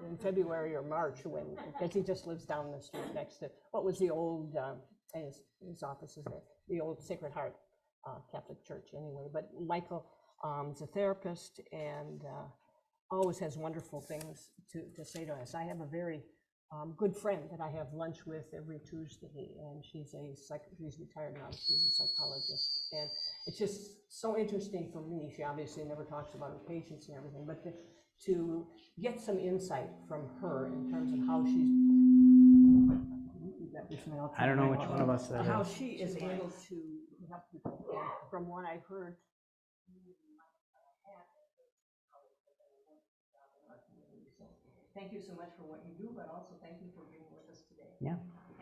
in February or March, because he just lives down the street next to what was the old, his office is there, the old Sacred Heart Catholic Church anyway. But Michael is a therapist and always has wonderful things to say to us. I have a very good friend that I have lunch with every Tuesday, and she's retired now, she's a psychologist. And it's just so interesting for me. She obviously never talks about her patients and everything, but to get some insight from her in terms of how she's, I don't know which one of us that how is. she is able to help people. And from what I've heard, thank you so much for what you do, but also thank you for being with us today. Yeah.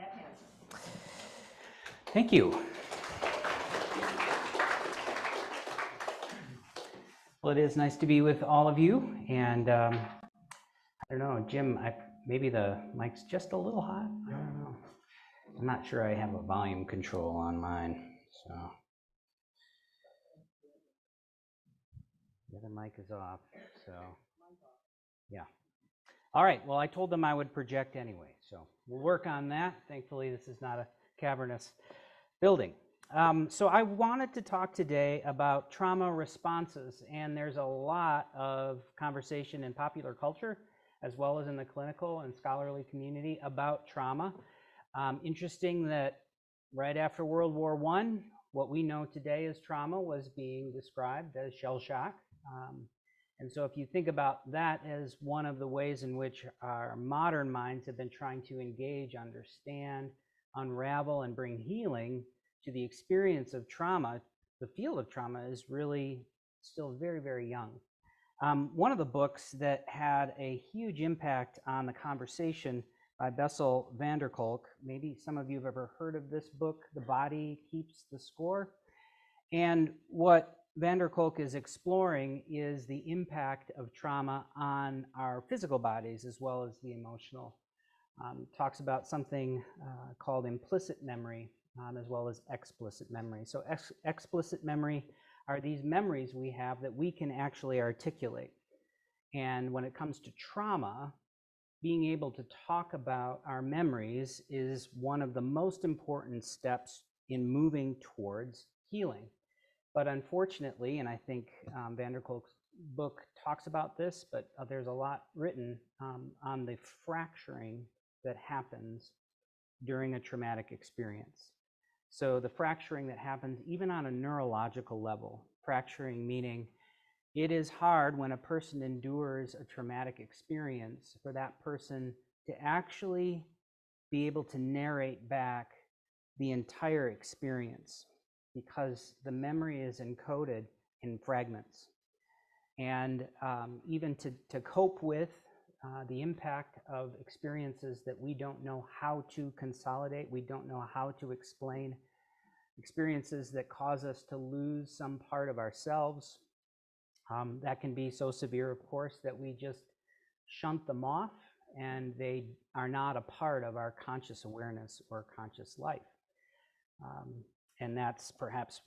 At Hanson. Thank you. Well, it is nice to be with all of you. And I don't know, Jim, maybe the mic's just a little hot. I don't know. I'm not sure I have a volume control on mine. So the other mic is off. So yeah. All right, well, I told them I would project anyway, so we'll work on that. Thankfully, this is not a cavernous building. So I wanted to talk today about trauma responses, and there's a lot of conversation in popular culture, as well as in the clinical and scholarly community about trauma. Interesting that right after World War I, what we know today as trauma was being described as shell shock. And so if you think about that as one of the ways in which our modern minds have been trying to engage, understand, unravel, and bring healing to the experience of trauma, the field of trauma is really still very, very young. One of the books that had a huge impact on the conversation by Bessel van der Kolk, maybe some of you have ever heard of this book, The Body Keeps the Score. And what van der Kolk is exploring is the impact of trauma on our physical bodies as well as the emotional. Talks about something called implicit memory as well as explicit memory. So explicit memory are these memories we have that we can actually articulate. And when it comes to trauma, being able to talk about our memories is one of the most important steps in moving towards healing. But unfortunately, and I think van der Kolk's book talks about this, but there's a lot written on the fracturing that happens during a traumatic experience. So the fracturing that happens even on a neurological level, fracturing meaning it is hard when a person endures a traumatic experience for that person to actually be able to narrate back the entire experience, because the memory is encoded in fragments. And even to cope with the impact of experiences that we don't know how to consolidate, we don't know how to explain, experiences that cause us to lose some part of ourselves, that can be so severe, of course, that we just shunt them off and they are not a part of our conscious awareness or conscious life. And that's perhaps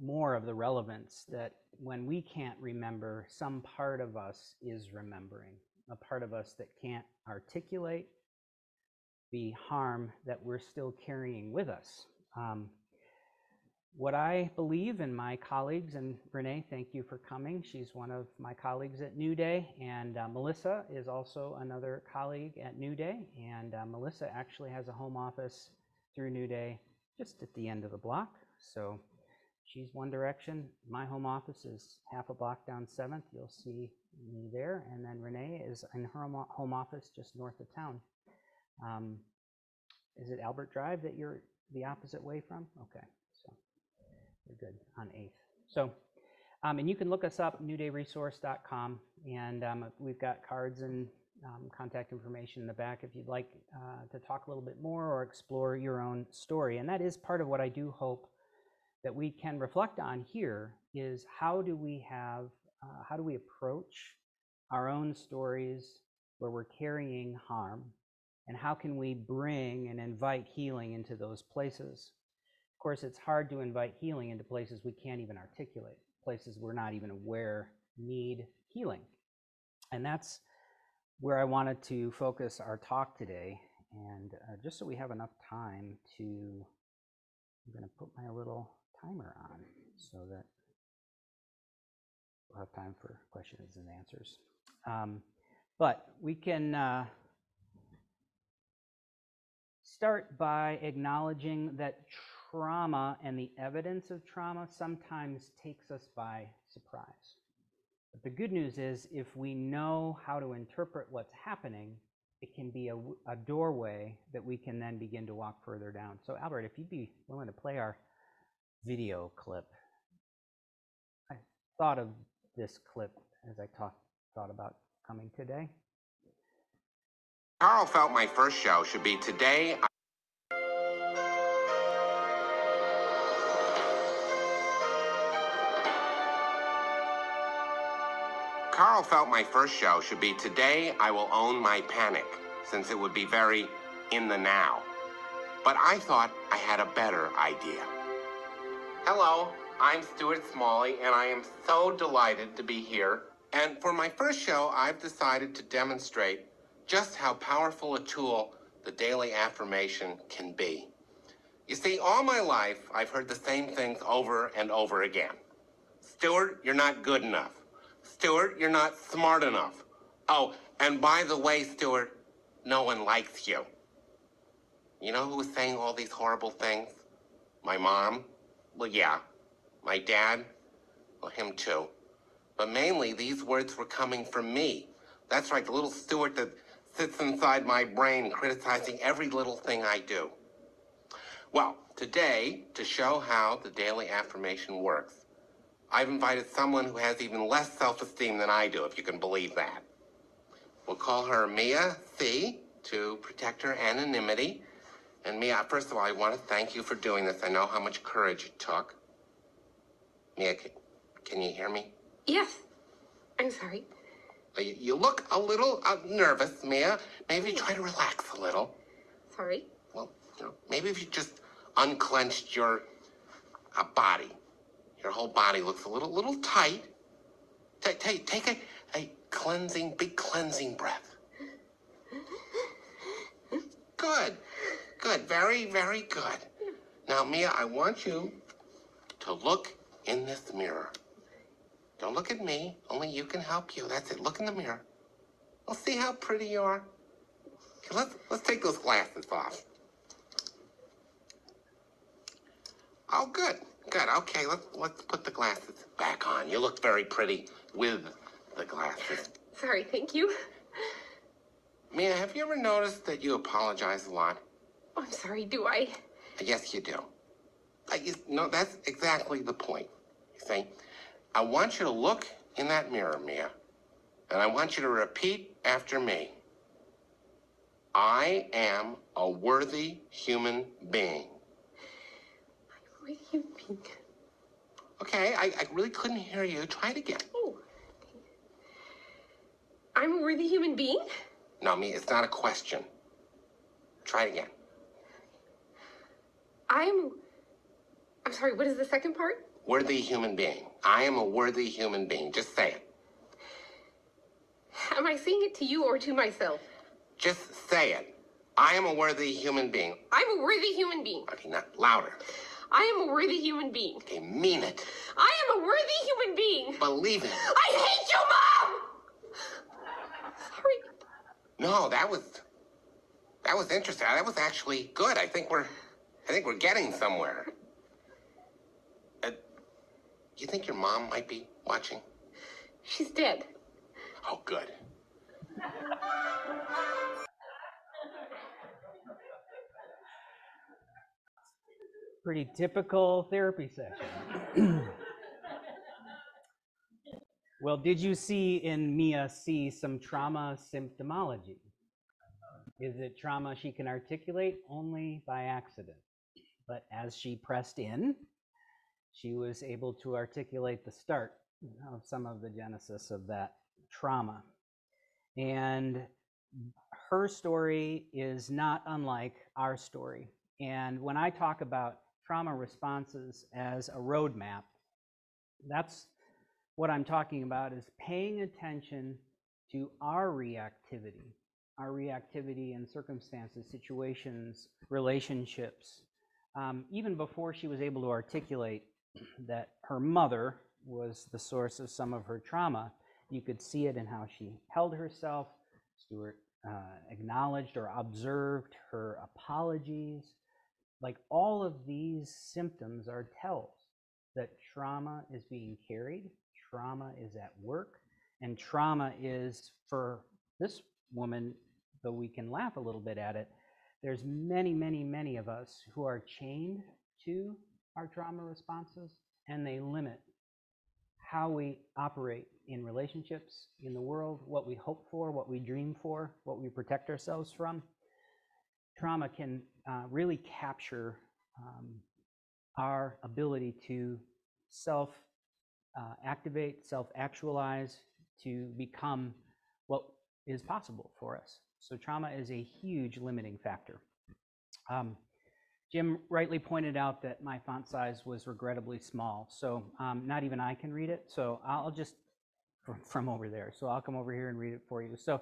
more of the relevance, that when we can't remember, some part of us is remembering, a part of us that can't articulate the harm that we're still carrying with us. What I believe, and my colleagues, and Renee, thank you for coming. She's one of my colleagues at New Day, and Melissa is also another colleague at New Day, and Melissa actually has a home office through New Day just at the end of the block. So she's one direction. My home office is half a block down 7th. You'll see me there. And then Renee is in her home office just north of town. Is it Albert Drive that you're the opposite way from? Okay, so we're good on 8th. So, and you can look us up, newdayresource.com, and we've got cards and contact information in the back if you'd like to talk a little bit more or explore your own story. And that is part of what I do hope that we can reflect on here, is how do we approach our own stories where we're carrying harm, and how can we bring and invite healing into those places? Of course, it's hard to invite healing into places we can't even articulate, places we're not even aware need healing. And that's where I wanted to focus our talk today. And just so we have enough time to, I'm going to put my little timer on so that we'll have time for questions and answers. But we can start by acknowledging that trauma and the evidence of trauma sometimes takes us by surprise. But the good news is, if we know how to interpret what's happening, it can be a doorway that we can then begin to walk further down. So Albert, if you'd be willing to play our video clip. I thought of this clip as I thought about coming today. Carl felt my first show should be today. Carl felt my first show should be today I will own my panic, since it would be very in the now. But I thought I had a better idea. Hello, I'm Stuart Smalley, and I am so delighted to be here. And for my first show, I've decided to demonstrate just how powerful a tool the daily affirmation can be. You see, all my life, I've heard the same things over and over again. Stuart, you're not good enough. Stuart, you're not smart enough. Oh, and by the way, Stuart, no one likes you. You know who was saying all these horrible things? My mom? Well, yeah. My dad? Well, him too. But mainly, these words were coming from me. That's right, the little Stuart that sits inside my brain criticizing every little thing I do. Well, today, to show how the daily affirmation works, I've invited someone who has even less self-esteem than I do, if you can believe that. We'll call her Mia C. to protect her anonymity. And Mia, first of all, I want to thank you for doing this. I know how much courage it took. Mia, can you hear me? Yes. I'm sorry. You look a little nervous, Mia. Maybe try to relax a little. Sorry. Well, maybe if you just unclenched your body. Your whole body looks a little tight. Take a cleansing, big cleansing breath. Good. Good. Very, very good. Now, Mia, I want you to look in this mirror. Don't look at me. Only you can help you. That's it. Look in the mirror. We'll see how pretty you are. Okay, let's take those glasses off. Oh, good. Good. Okay, let's put the glasses back on. You look very pretty with the glasses. Sorry, thank you. Mia, have you ever noticed that you apologize a lot? Oh, I'm sorry, do I? Yes, you do. No, that's exactly the point. You see, I want you to look in that mirror, Mia, and I want you to repeat after me. I am a worthy human being. I'm a worthy human being. Okay, I really couldn't hear you. Try it again. Oh. I'm a worthy human being? No, Mia, it's not a question. Try it again. I'm sorry, what is the second part? Worthy human being. I am a worthy human being. Just say it. Am I saying it to you or to myself? Just say it. I am a worthy human being. I'm a worthy human being. Okay, not louder. I am a worthy human being. Okay, mean it. I am a worthy human being. Believe it. I hate you, Mom! Sorry. No, that was interesting. That was actually good. I think we're getting somewhere. Do you think your mom might be watching? She's dead. Oh, good. Pretty typical therapy session. Well, did you see in Mia C some trauma symptomology? Is it trauma she can articulate? Only by accident. But as she pressed in, she was able to articulate the start of some of the genesis of that trauma. And her story is not unlike our story. And when I talk about trauma responses as a roadmap, that's what I'm talking about, is paying attention to our reactivity in circumstances, situations, relationships. Even before she was able to articulate that her mother was the source of some of her trauma, you could see it in how she held herself. Stuart acknowledged or observed her apologies. Like, all of these symptoms are tells that trauma is being carried, trauma is at work, and trauma is, for this woman, though we can laugh a little bit at it, there's many of us who are chained to our trauma responses, and they limit how we operate in relationships, in the world, what we hope for, what we dream for, what we protect ourselves from. Trauma can really capture our ability to self-activate, self-actualize, to become what is possible for us. So trauma is a huge limiting factor. Jim rightly pointed out that my font size was regrettably small, so not even I can read it. So I'll just, from over there, so I'll come over here and read it for you. So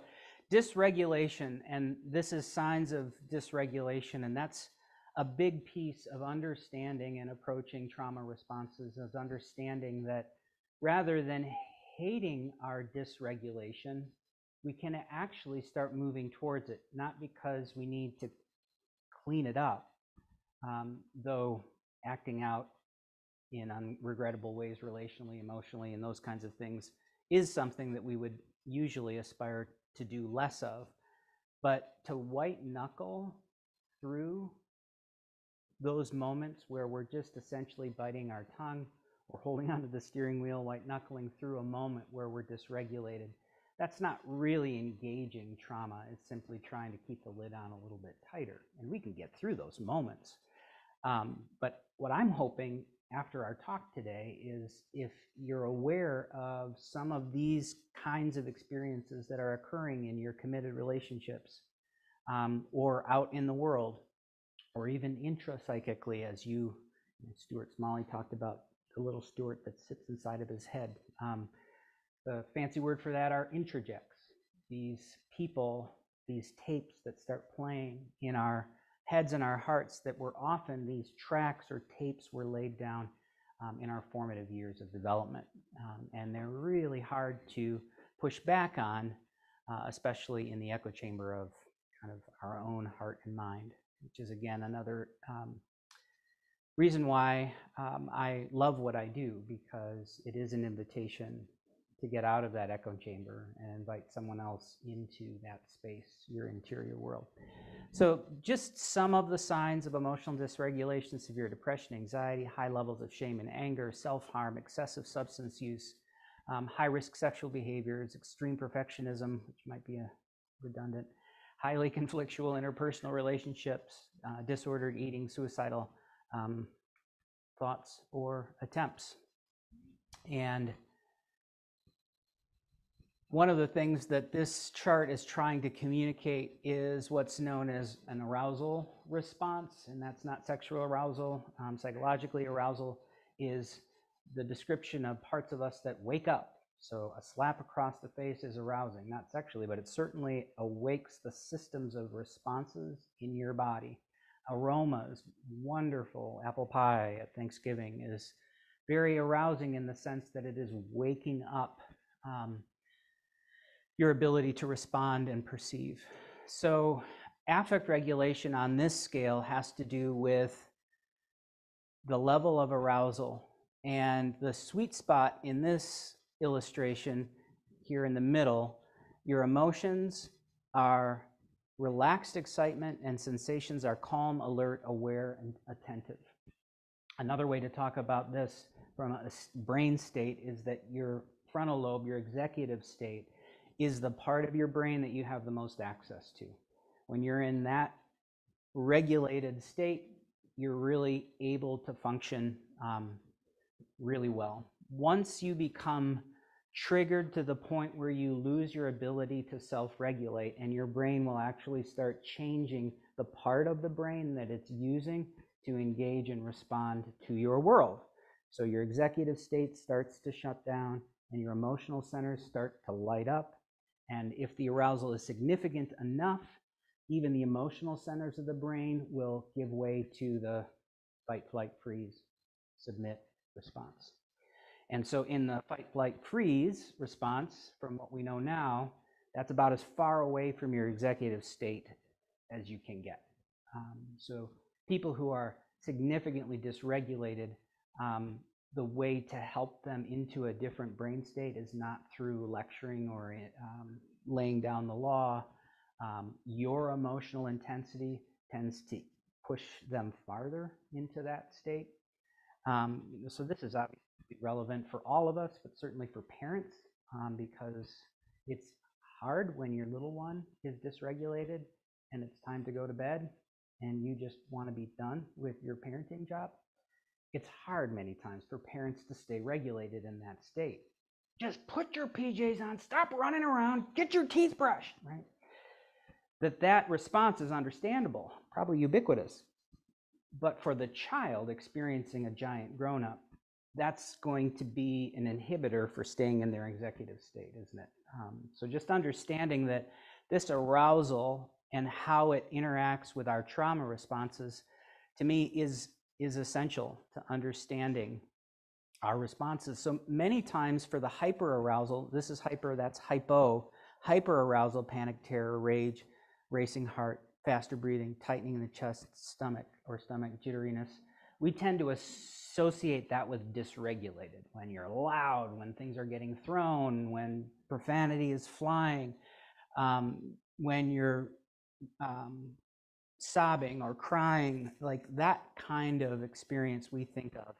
dysregulation, and this is signs of dysregulation, and that's a big piece of understanding and approaching trauma responses, is understanding that rather than hating our dysregulation, we can actually start moving towards it, not because we need to clean it up, though acting out in unregrettable ways relationally, emotionally, and those kinds of things is something that we would usually aspire to do less of. But to white knuckle through those moments where we're just essentially biting our tongue or holding onto the steering wheel, white knuckling through a moment where we're dysregulated, that's not really engaging trauma. It's simply trying to keep the lid on a little bit tighter. And we can get through those moments. But what I'm hoping after our talk today is, if you're aware of some of these kinds of experiences that are occurring in your committed relationships, or out in the world, or even intrapsychically, as Stuart Smalley talked about the little Stuart that sits inside of his head. The fancy word for that are introjects. These people, these tapes that start playing in our heads and our hearts, that were often these tracks or tapes were laid down in our formative years of development. And they're really hard to push back on, especially in the echo chamber of kind of our own heart and mind, which is, again, another reason why I love what I do, because it is an invitation to get out of that echo chamber and invite someone else into that space, your interior world. So just some of the signs of emotional dysregulation: severe depression, anxiety, high levels of shame and anger, self-harm, excessive substance use, high-risk sexual behaviors, extreme perfectionism, which might be redundant, highly conflictual interpersonal relationships, disordered eating, suicidal thoughts or attempts. And one of the things that this chart is trying to communicate is what's known as an arousal response, and that's not sexual arousal. Psychologically, arousal is the description of parts of us that wake up. So a slap across the face is arousing, not sexually, but it certainly awakes the systems of responses in your body. Aromas, wonderful apple pie at Thanksgiving is very arousing in the sense that it is waking up your ability to respond and perceive. So affect regulation on this scale has to do with the level of arousal, and the sweet spot in this illustration here in the middle, your emotions are relaxed excitement and sensations are calm, alert, aware, and attentive. Another way to talk about this from a brain state is that your frontal lobe, your executive state, is the part of your brain that you have the most access to. When you're in that regulated state, you're really able to function really well. Once you become triggered to the point where you lose your ability to self-regulate, and your brain will actually start changing the part of the brain that it's using to engage and respond to your world. So your executive state starts to shut down and your emotional centers start to light up, And if the arousal is significant enough, even the emotional centers of the brain will give way to the fight, flight, freeze, submit response. And so in the fight, flight, freeze response, from what we know now, that's about as far away from your executive state as you can get. So people who are significantly dysregulated, the way to help them into a different brain state is not through lecturing or laying down the law. Your emotional intensity tends to push them farther into that state. So this is obviously relevant for all of us, but certainly for parents, because it's hard when your little one is dysregulated and it's time to go to bed and you just want to be done with your parenting job. It's hard many times for parents to stay regulated in that state. Just put your PJs on, stop running around, get your teeth brushed, right? That response is understandable, probably ubiquitous. But for the child experiencing a giant grown-up, that's going to be an inhibitor for staying in their executive state, isn't it? So just understanding that this arousal and how it interacts with our trauma responses, to me, is essential to understanding our responses. So many times for the hyperarousal, this is hyper, that's hyperarousal, panic, terror, rage, racing heart, faster breathing, tightening in the chest, stomach jitteriness, we tend to associate that with dysregulated. When you're loud, when things are getting thrown, when profanity is flying, when you're sobbing or crying, like that kind of experience we think of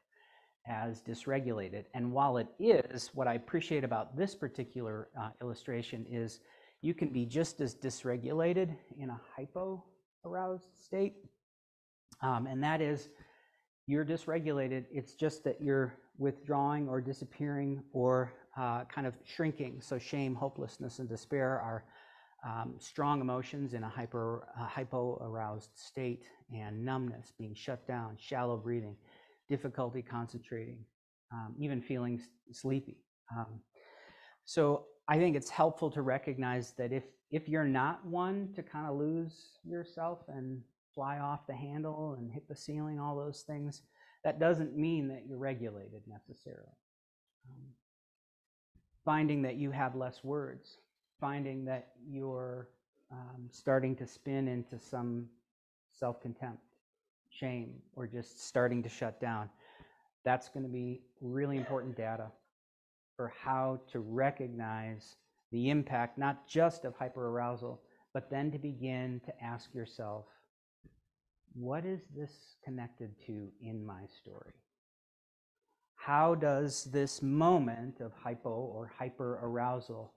as dysregulated. And while it is, what I appreciate about this particular illustration is you can be just as dysregulated in a hypo-aroused state. And that is, you're dysregulated, it's just that you're withdrawing or disappearing or kind of shrinking. So shame, hopelessness, and despair are strong emotions in a hypo-aroused state, and numbness, being shut down, shallow breathing, difficulty concentrating, even feeling sleepy. So I think it's helpful to recognize that if you're not one to kind of lose yourself and fly off the handle and hit the ceiling, all those things, that doesn't mean that you're regulated necessarily. Finding that you have less words, finding that you're starting to spin into some self-contempt, shame, or just starting to shut down, that's going to be really important data for how to recognize the impact, not just of hyperarousal, but then to begin to ask yourself, what is this connected to in my story? How does this moment of hypo or hyperarousal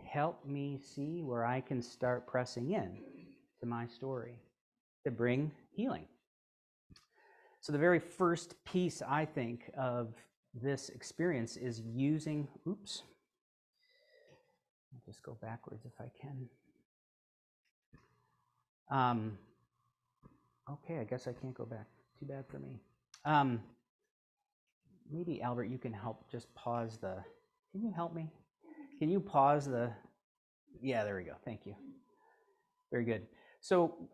help me see where I can start pressing in to my story to bring healing? So the very first piece, I think, of this experience is using, oops, I'll just go backwards if I can. Okay, I guess I can't go back. Too bad for me. Maybe, Albert, you can help just pause the, can you help me? Can you pause the, yeah, there we go. Thank you. Very good. So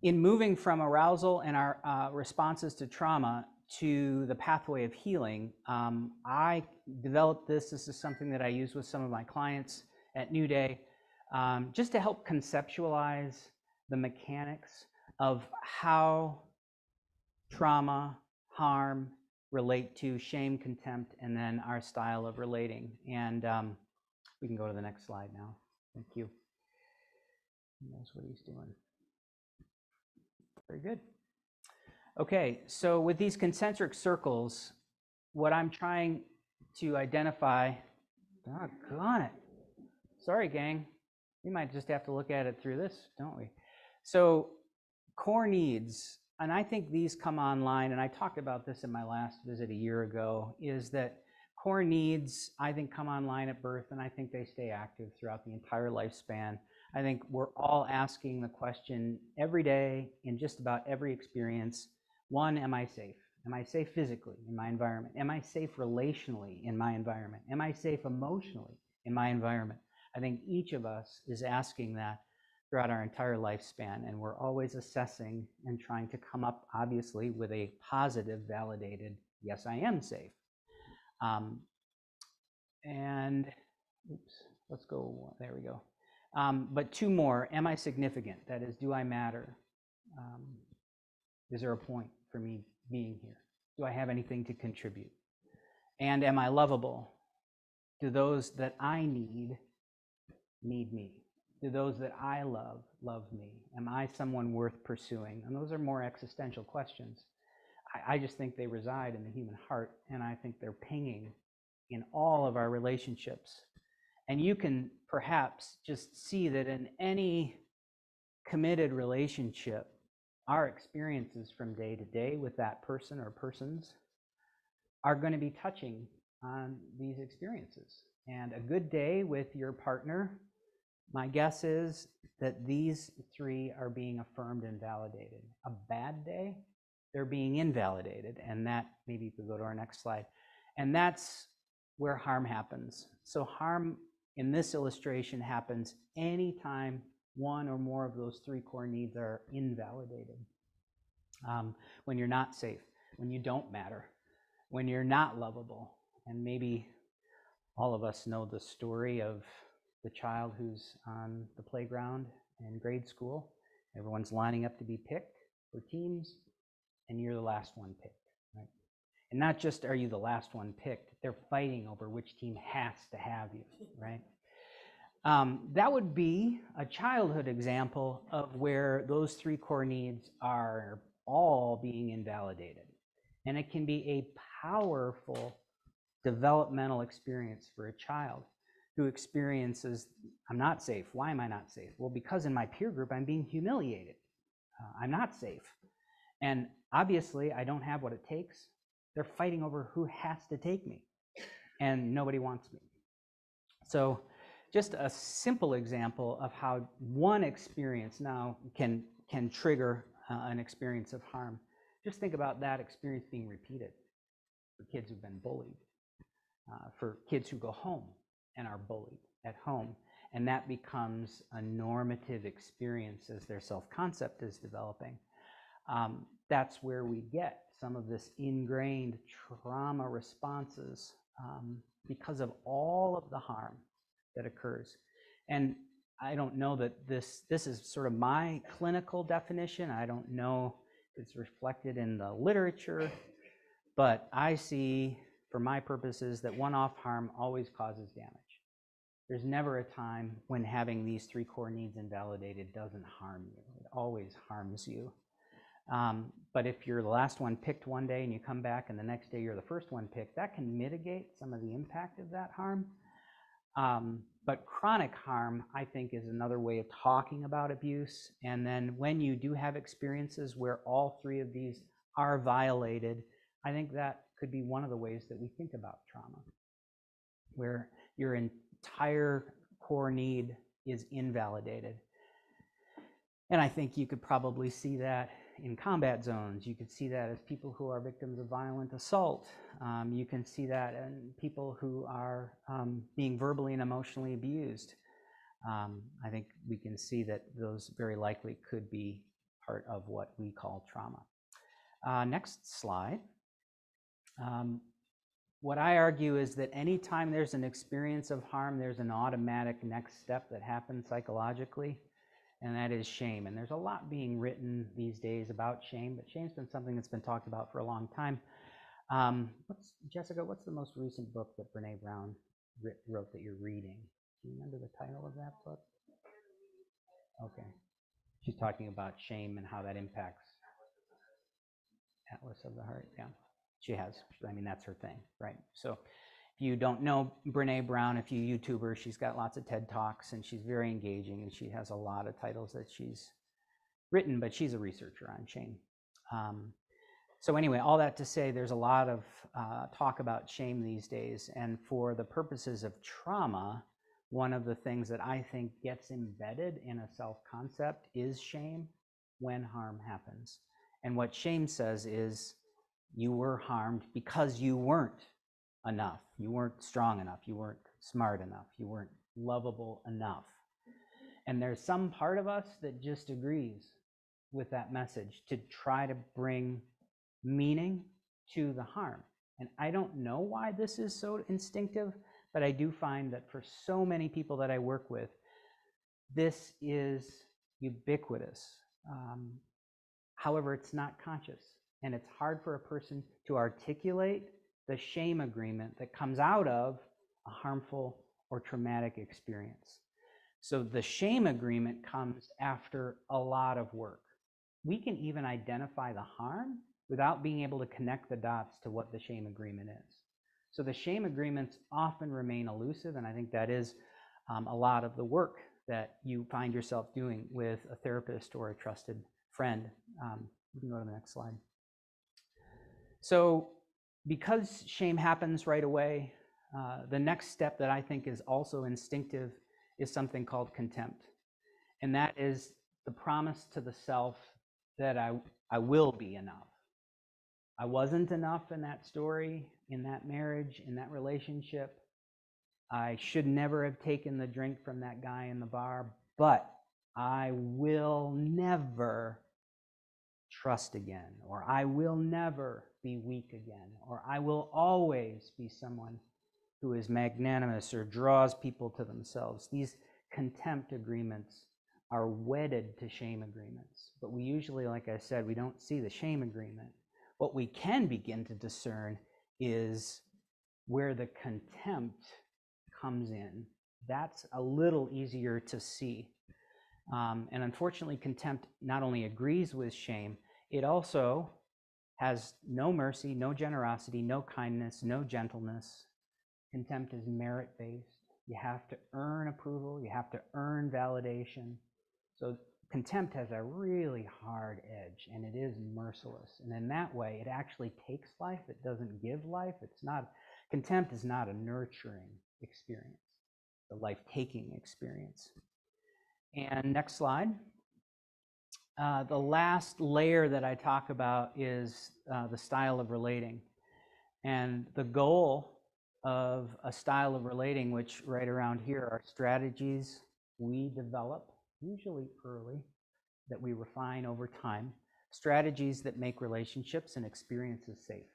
in moving from arousal and our responses to trauma to the pathway of healing, I developed this. This is something that I use with some of my clients at New Day, just to help conceptualize the mechanics of how trauma, harm relate to shame, contempt, and then our style of relating. And we can go to the next slide now. Thank you. He knows what he's doing. Very good. Okay, so with these concentric circles, what I'm trying to identify, doggone it. Sorry, gang. We might just have to look at it through this, don't we? So core needs, and I think these come online, and I talked about this in my last visit a year ago, is that core needs, I think, come online at birth, and I think they stay active throughout the entire lifespan. I think we're all asking the question every day in just about every experience. One, am I safe? Am I safe physically in my environment? Am I safe relationally in my environment? Am I safe emotionally in my environment? I think each of us is asking that throughout our entire lifespan, and we're always assessing and trying to come up, obviously, with a positive, validated, yes, I am safe. And oops, let's go, there we go. But two more, am I significant? That is, do I matter? Is there a point for me being here? Do I have anything to contribute? And am I lovable? Do those that I need me? Do those that I love me? Am I someone worth pursuing? And those are more existential questions. I just think they reside in the human heart, and I think they're pinging in all of our relationships. And you can perhaps just see that in any committed relationship, our experiences from day to day with that person or persons are going to be touching on these experiences. And a good day with your partner, my guess is that these three are being affirmed and validated. A bad day, they're being invalidated. And that, maybe you could go to our next slide. And that's where harm happens. So harm in this illustration happens anytime one or more of those three core needs are invalidated. When you're not safe, when you don't matter, when you're not lovable. And maybe all of us know the story of the child who's on the playground in grade school. Everyone's lining up to be picked for teams, and you're the last one picked, right? And not just are you the last one picked, they're fighting over which team has to have you, right? That would be a childhood example of where those three core needs are all being invalidated. And it can be a powerful developmental experience for a child who experiences, I'm not safe. Why am I not safe? Well, because in my peer group, I'm being humiliated. I'm not safe. And obviously, I don't have what it takes. They're fighting over who has to take me, and nobody wants me. So just a simple example of how one experience now can trigger an experience of harm. Just think about that experience being repeated for kids who've been bullied, for kids who go home and are bullied at home. And that becomes a normative experience as their self-concept is developing. That's where we get some of this ingrained trauma responses because of all of the harm that occurs. And I don't know that this is sort of my clinical definition. I don't know if it's reflected in the literature, but I see, for my purposes, that one-off harm always causes damage. There's never a time when having these three core needs invalidated doesn't harm you. It always harms you. But if you're the last one picked one day and you come back and the next day you're the first one picked, that can mitigate some of the impact of that harm. But chronic harm, I think, is another way of talking about abuse. And then when you do have experiences where all three of these are violated, I think that could be one of the ways that we think about trauma, where your entire core need is invalidated. And I think you could probably see that in combat zones. You could see that as people who are victims of violent assault. You can see that in people who are being verbally and emotionally abused. I think we can see that those very likely could be part of what we call trauma. Next slide. What I argue is that anytime there's an experience of harm, there's an automatic next step that happens psychologically, and that is shame. And there's a lot being written these days about shame, but shame's been something that's been talked about for a long time. Jessica, what's the most recent book that Brene Brown wrote that you're reading? Do you remember the title of that book? Okay. She's talking about shame and how that impacts Atlas of the Heart, yeah. She has, I mean, that's her thing, right? So if you don't know Brene Brown, if you YouTube her, she's got lots of TED Talks and she's very engaging and she has a lot of titles that she's written, but she's a researcher on shame. So anyway, all that to say, there's a lot of talk about shame these days. And for the purposes of trauma, one of the things that I think gets embedded in a self-concept is shame when harm happens. And what shame says is, you were harmed because you weren't enough. You weren't strong enough. You weren't smart enough. You weren't lovable enough. And there's some part of us that just agrees with that message to try to bring meaning to the harm. And I don't know why this is so instinctive, but I do find that for so many people that I work with, this is ubiquitous. However, it's not conscious, and it's hard for a person to articulate the shame agreement that comes out of a harmful or traumatic experience. So the shame agreement comes after a lot of work. We can even identify the harm without being able to connect the dots to what the shame agreement is. So the shame agreements often remain elusive, and I think that is a lot of the work that you find yourself doing with a therapist or a trusted friend. You can go to the next slide. So because shame happens right away, the next step that I think is also instinctive is something called contempt. And that is the promise to the self that I will be enough. I wasn't enough in that story, in that marriage, in that relationship. I should never have taken the drink from that guy in the bar, but I will never trust again, or I will never be weak again, or I will always be someone who is magnanimous or draws people to themselves. These contempt agreements are wedded to shame agreements, but we usually, like I said, we don't see the shame agreement. What we can begin to discern is where the contempt comes in. That's a little easier to see. And unfortunately, contempt not only agrees with shame, it also has no mercy, no generosity, no kindness, no gentleness. Contempt is merit-based. You have to earn approval. You have to earn validation. So contempt has a really hard edge, and it is merciless. And in that way, it actually takes life. It doesn't give life. Contempt is not a nurturing experience, a life-taking experience. And next slide. The last layer that I talk about is the style of relating. And the goal of a style of relating, which right around here are strategies we develop, usually early, that we refine over time, strategies that make relationships and experiences safe.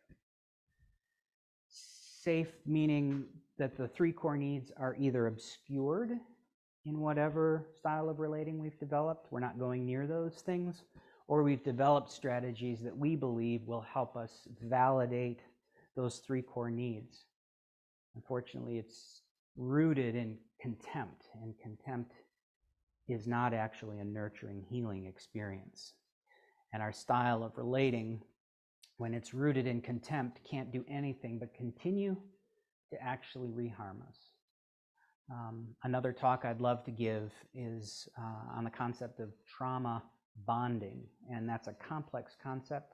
Safe meaning that the three core needs are either obscured in whatever style of relating we've developed, we're not going near those things, or we've developed strategies that we believe will help us validate those three core needs. Unfortunately, it's rooted in contempt, and contempt is not actually a nurturing, healing experience. And our style of relating, when it's rooted in contempt, can't do anything but continue to actually reharm us. Another talk I'd love to give is on the concept of trauma bonding, and that's a complex concept,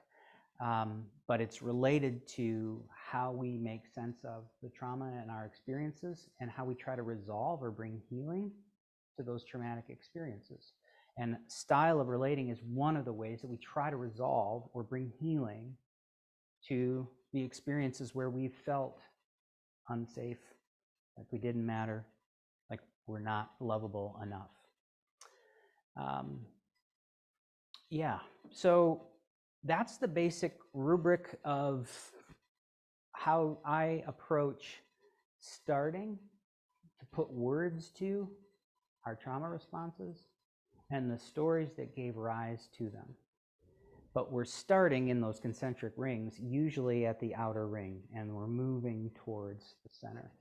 but it's related to how we make sense of the trauma and our experiences and how we try to resolve or bring healing to those traumatic experiences. And style of relating is one of the ways that we try to resolve or bring healing to the experiences where we felt unsafe, like we didn't matter, like we're not lovable enough. So that's the basic rubric of how I approach starting to put words to our trauma responses and the stories that gave rise to them. But we're starting in those concentric rings, usually at the outer ring, and we're moving towards the center.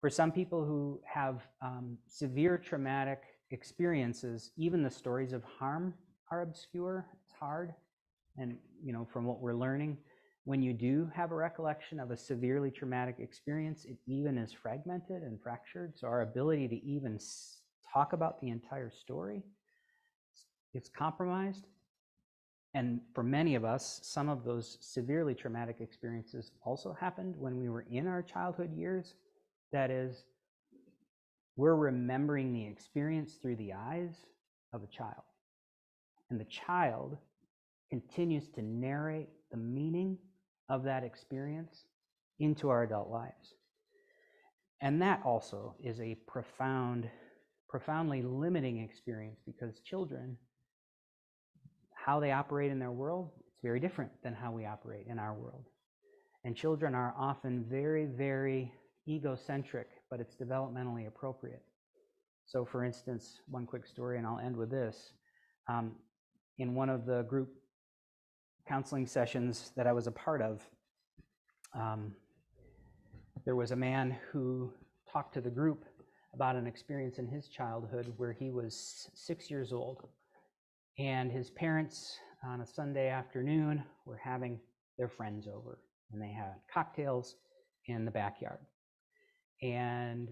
For some people who have severe traumatic experiences, even the stories of harm are obscure. It's hard. And from what we're learning, when you do have a recollection of a severely traumatic experience, it even is fragmented and fractured. So our ability to even talk about the entire story is compromised. And for many of us, some of those severely traumatic experiences also happened when we were in our childhood years. That is, we're remembering the experience through the eyes of a child. And the child continues to narrate the meaning of that experience into our adult lives. And that also is a profoundly limiting experience, because children, how they operate in their world, it's very different than how we operate in our world. And children are often very, very egocentric, but it's developmentally appropriate. So for instance, one quick story, and I'll end with this. In one of the group counseling sessions that I was a part of, there was a man who talked to the group about an experience in his childhood where he was 6 years old, and his parents on a Sunday afternoon were having their friends over, and they had cocktails in the backyard. And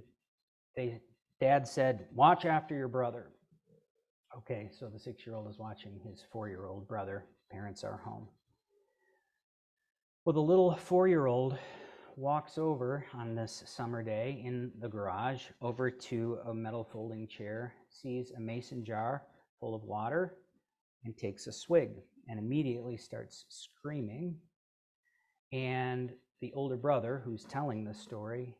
Dad said, "Watch after your brother." Okay, so the 6-year-old is watching his 4-year-old brother. Parents are home. Well, the little 4-year-old walks over on this summer day in the garage over to a metal folding chair, sees a mason jar full of water, and takes a swig, and immediately starts screaming. And the older brother, who's telling the story,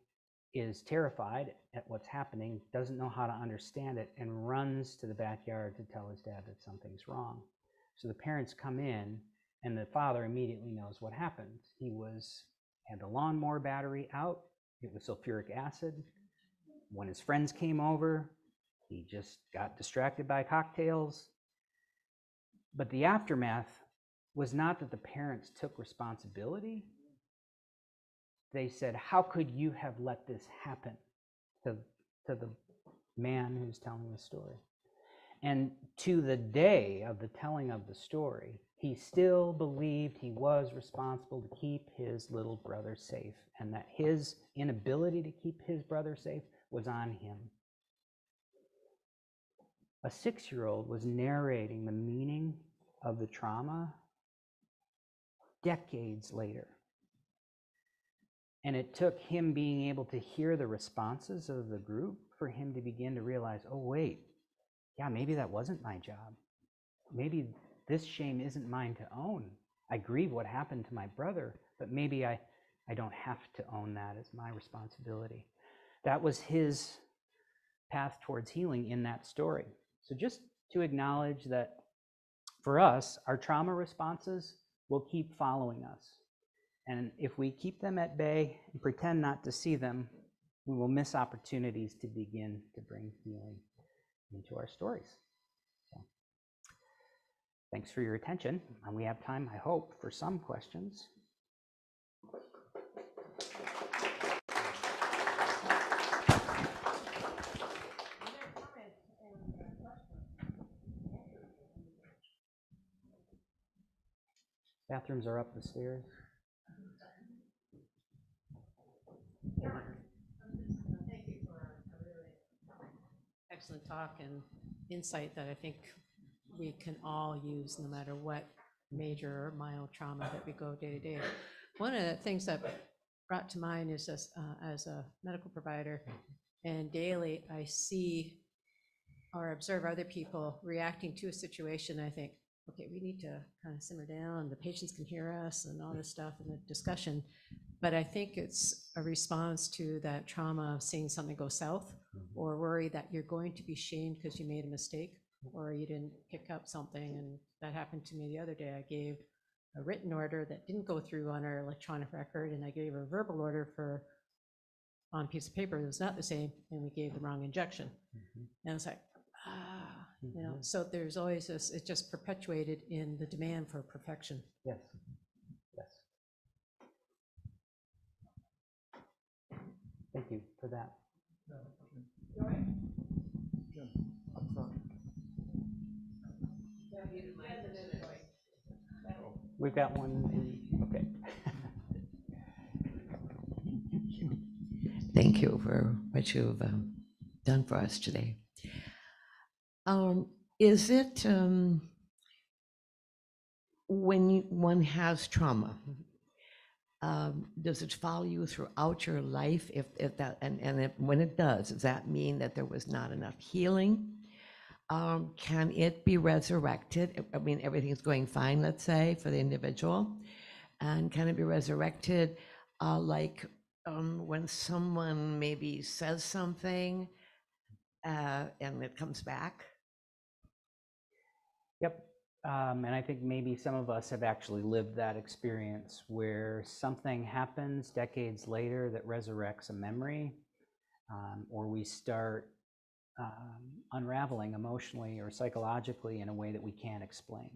is terrified at what's happening, doesn't know how to understand it, and runs to the backyard to tell his dad that something's wrong. So the parents come in, and the father immediately knows what happened. He had the lawnmower battery out. It was sulfuric acid. When his friends came over, he just got distracted by cocktails. But the aftermath was not that the parents took responsibility. They said, "How could you have let this happen?" to the man who's telling the story. And to the day of the telling of the story, he still believed he was responsible to keep his little brother safe, and that his inability to keep his brother safe was on him. A 6-year-old was narrating the meaning of the trauma decades later. And it took him being able to hear the responses of the group for him to begin to realize, oh, wait, yeah, maybe that wasn't my job. Maybe this shame isn't mine to own. I grieve what happened to my brother, but maybe I don't have to own that as my responsibility. That was his path towards healing in that story. So just to acknowledge that for us, our trauma responses will keep following us. And if we keep them at bay and pretend not to see them, we will miss opportunities to begin to bring healing into our stories. So, thanks for your attention. And we have time, I hope, for some questions. Bathrooms are up the stairs. Thank you for a really excellent talk and insight that I think we can all use no matter what major or mild trauma that we go day to day. One of the things that brought to mind is this, as a medical provider, and daily I see or observe other people reacting to a situation. I think, okay, we need to kind of simmer down. The patients can hear us and all this stuff in the discussion. But I think it's a response to that trauma of seeing something go south, or worry that you're going to be shamed because you made a mistake or you didn't pick up something. And that happened to me the other day. I gave a written order that didn't go through on our electronic record, and I gave a verbal order on a piece of paper that was not the same, and we gave the wrong injection. And it's like, you know, so there's always this, it just perpetuated in the demand for perfection. Yes. Yes. Thank you for that. We've got one. Okay. Thank you for what you've done for us today. Is it when one has trauma, does it follow you throughout your life? If that, when it does that mean that there was not enough healing? Can it be resurrected? I mean, everything's going fine, let's say, for the individual, and can it be resurrected like when someone maybe says something and it comes back? Yep. And I think maybe some of us have actually lived that experience where something happens decades later that resurrects a memory, or we start unraveling emotionally or psychologically in a way that we can't explain.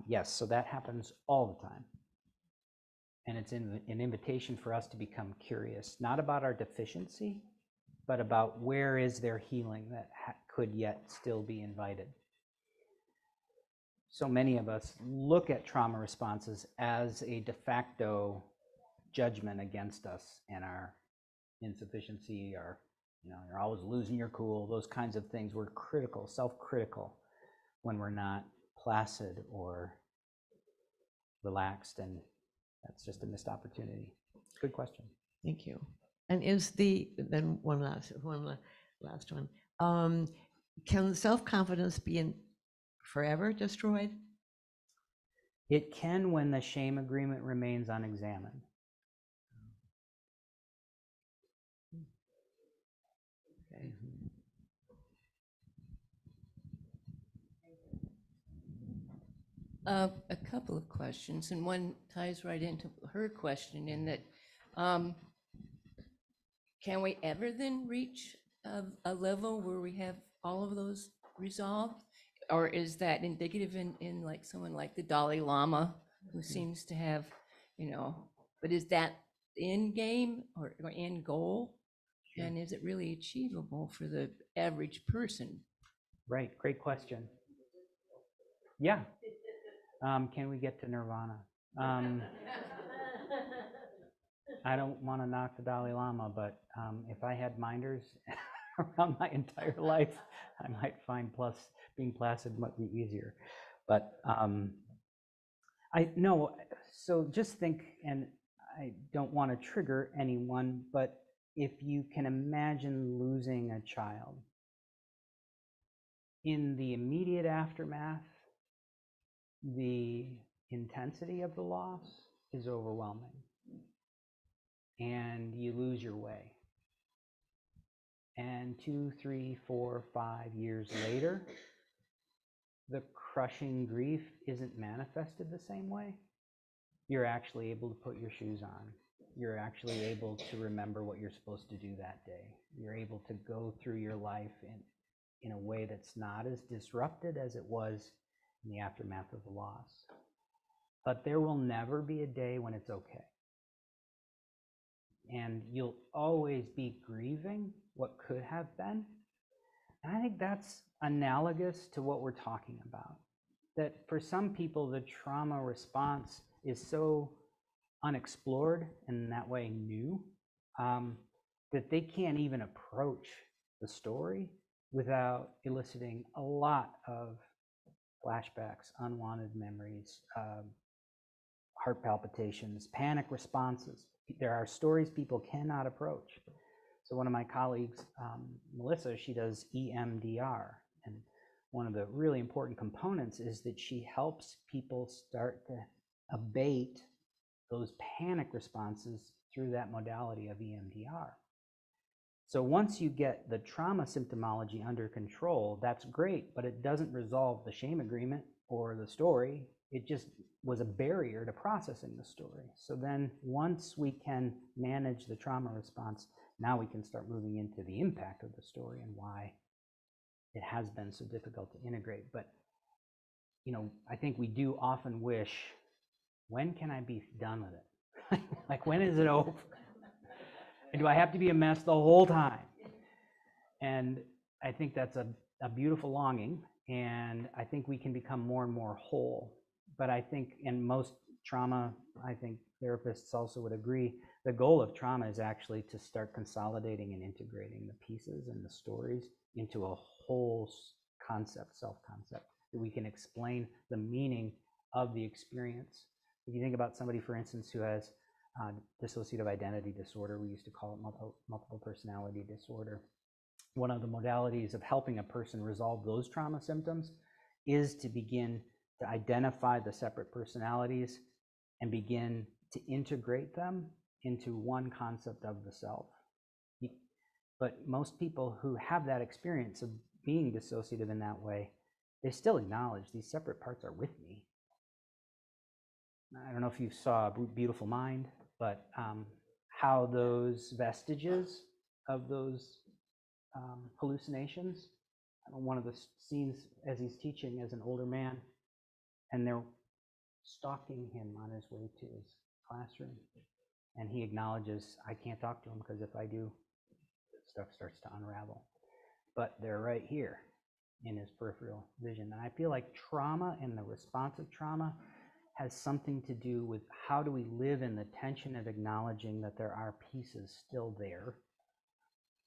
Yes, so that happens all the time. And it's an invitation for us to become curious, not about our deficiency, but about where is there healing that could yet still be invited. So many of us look at trauma responses as a de facto judgment against us and our insufficiency, or you're always losing your cool, those kinds of things. We're critical, self-critical, when we're not placid or relaxed, and that's just a missed opportunity. Good question. Thank you. And then one last one. Can self-confidence be forever destroyed? It can when the shame agreement remains unexamined. Okay. A couple of questions, and one ties right into her question in that, can we ever then reach a level where we have all of those resolved? Or is that indicative in like someone like the Dalai Lama, who seems to have, but is that end game or end goal? Sure. And is it really achievable for the average person? Right, great question. Yeah. Can we get to nirvana? I don't want to knock the Dalai Lama, but if I had minders around my entire life, I might find being placid might be easier. But so just think, and I don't want to trigger anyone, but if you can imagine losing a child, in the immediate aftermath, the intensity of the loss is overwhelming, and you lose your way. And 2, 3, 4, 5 years later, the crushing grief isn't manifested the same way. You're actually able to put your shoes on. You're actually able to remember what you're supposed to do that day. You're able to go through your life in a way that's not as disrupted as it was in the aftermath of the loss. But there will never be a day when it's okay. And you'll always be grieving what could have been. And I think that's analogous to what we're talking about. That for some people, the trauma response is so unexplored and in that way new, that they can't even approach the story without eliciting a lot of flashbacks, unwanted memories, heart palpitations, panic responses. There are stories people cannot approach. So one of my colleagues, Melissa, she does EMDR. And one of the really important components is that she helps people start to abate those panic responses through that modality of EMDR. So once you get the trauma symptomology under control, that's great, but it doesn't resolve the shame agreement or the story. It just was a barrier to processing the story. So then once we can manage the trauma response, now we can start moving into the impact of the story and why it has been so difficult to integrate. But, I think we do often wish, when can I be done with it? Like, when is it over? And do I have to be a mess the whole time? And I think that's a beautiful longing, and I think we can become more and more whole. But I think in most trauma, I think therapists also would agree, the goal of trauma is actually to start consolidating and integrating the pieces and the stories into a whole concept, self-concept, that we can explain the meaning of the experience. If you think about somebody, for instance, who has dissociative identity disorder, we used to call it multiple personality disorder. One of the modalities of helping a person resolve those trauma symptoms is to begin to identify the separate personalities and begin to integrate them into one concept of the self. But most people who have that experience of being dissociative in that way, they still acknowledge these separate parts are with me. I don't know if you saw Beautiful Mind, but how those vestiges of those hallucinations, one of the scenes as he's teaching as an older man, and they're stalking him on his way to his classroom. And he acknowledges, I can't talk to him because if I do, stuff starts to unravel. But they're right here in his peripheral vision. And I feel like trauma and the response of trauma has something to do with how do we live in the tension of acknowledging that there are pieces still there.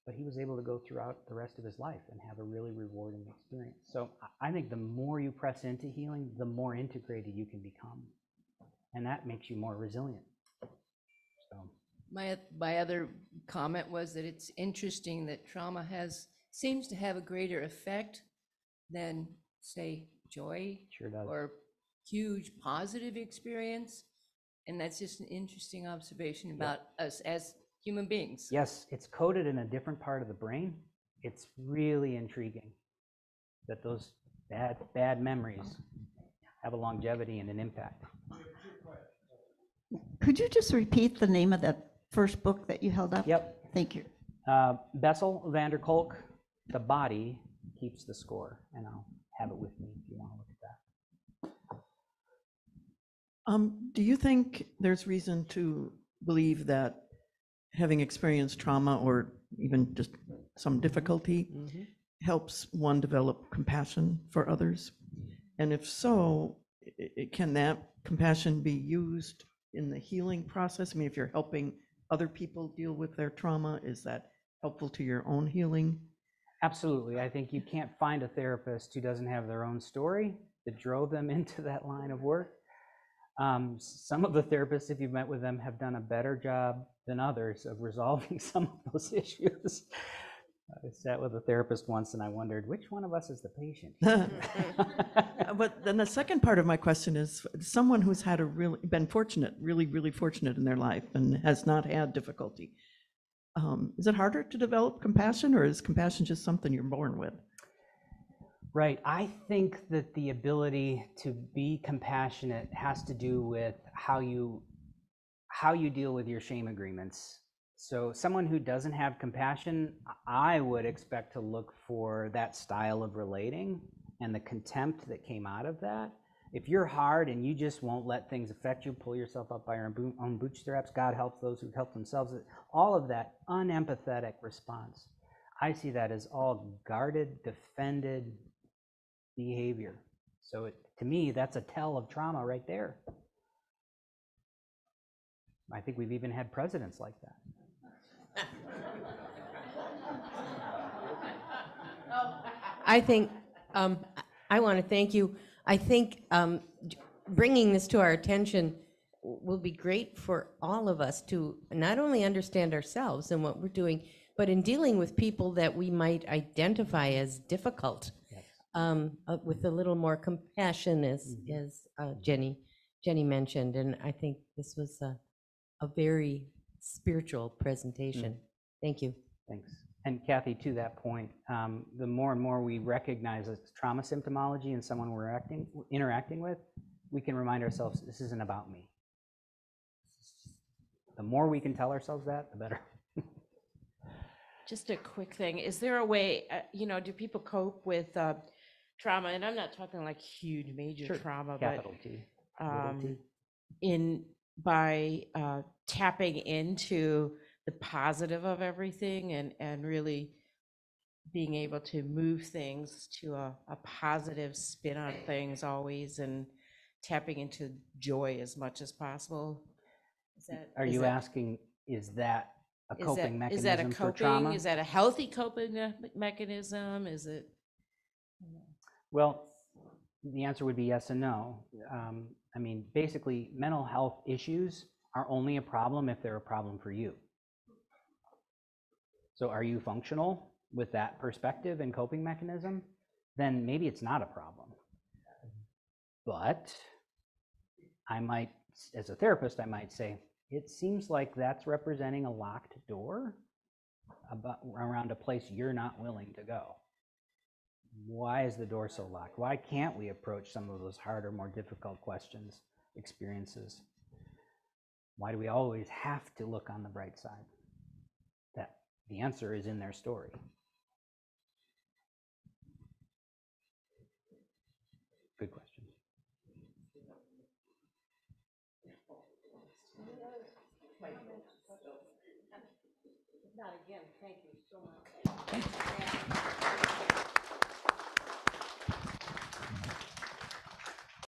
But he was able to go throughout the rest of his life and have a really rewarding experience. So I think the more you press into healing, the more integrated you can become. And that makes you more resilient. So My other comment was that it's interesting that trauma seems to have a greater effect than, say, joy. Sure does. Or huge positive experience. And that's just an interesting observation about us as human beings. Yes, it's coded in a different part of the brain. It's really intriguing that those bad memories have a longevity and an impact. Could you just repeat the name of that first book that you held up? Yep. Thank you. Bessel van der Kolk, The Body Keeps the Score, and I'll have it with me if you want to look at that. Do you think there's reason to believe that having experienced trauma or even just some difficulty helps one develop compassion for others? And if so, can that compassion be used in the healing process? I mean, if you're helping other people deal with their trauma, is that helpful to your own healing? Absolutely. I think you can't find a therapist who doesn't have their own story that drove them into that line of work. Some of the therapists, if you've met with them, have done a better job than others of resolving some of those issues. I sat with a therapist once and I wondered, which one of us is the patient? But then the second part of my question is, someone who's had been fortunate, really fortunate in their life and has not had difficulty, is it harder to develop compassion, or is compassion just something you're born with? Right. I think that the ability to be compassionate has to do with how you deal with your shame agreements. So someone who doesn't have compassion, I would expect to look for that style of relating and the contempt that came out of that. If you're hard and you just won't let things affect you, pull yourself up by your own bootstraps, God helps those who help themselves, all of that unempathetic response, I see that as all guarded, defended behavior. So to me, that's a tell of trauma right there. I think we've even had presidents like that. I think, I want to thank you. I think bringing this to our attention will be great for all of us to not only understand ourselves and what we're doing, but in dealing with people that we might identify as difficult, with a little more compassion, as Jenny mentioned. And I think this was a very spiritual presentation. Thank you. Thanks. And Kathy, to that point, the more and more we recognize it's trauma symptomology in someone we're interacting with, we can remind ourselves, this isn't about me. The more we can tell ourselves that, the better. Just a quick thing. Is there a way, do people cope with trauma? And I'm not talking like huge, major trauma, Capital T. but by tapping into the positive of everything and really being able to move things to a positive spin on things always, and tapping into joy as much as possible. Are you asking, is that a coping mechanism is that a for coping? trauma? Is that a healthy coping mechanism? Is it? Well, the answer would be yes and no. I mean, basically, mental health issues are only a problem if they're a problem for you. So are you functional with that perspective and coping mechanism? Then maybe it's not a problem. But I might, as a therapist, I might say, it seems like that's representing a locked door around a place you're not willing to go. Why is the door so locked? Why can't we approach some of those harder, more difficult questions, experiences? Why do we always have to look on the bright side? That the answer is in their story. Good question. Not again, thank you so much.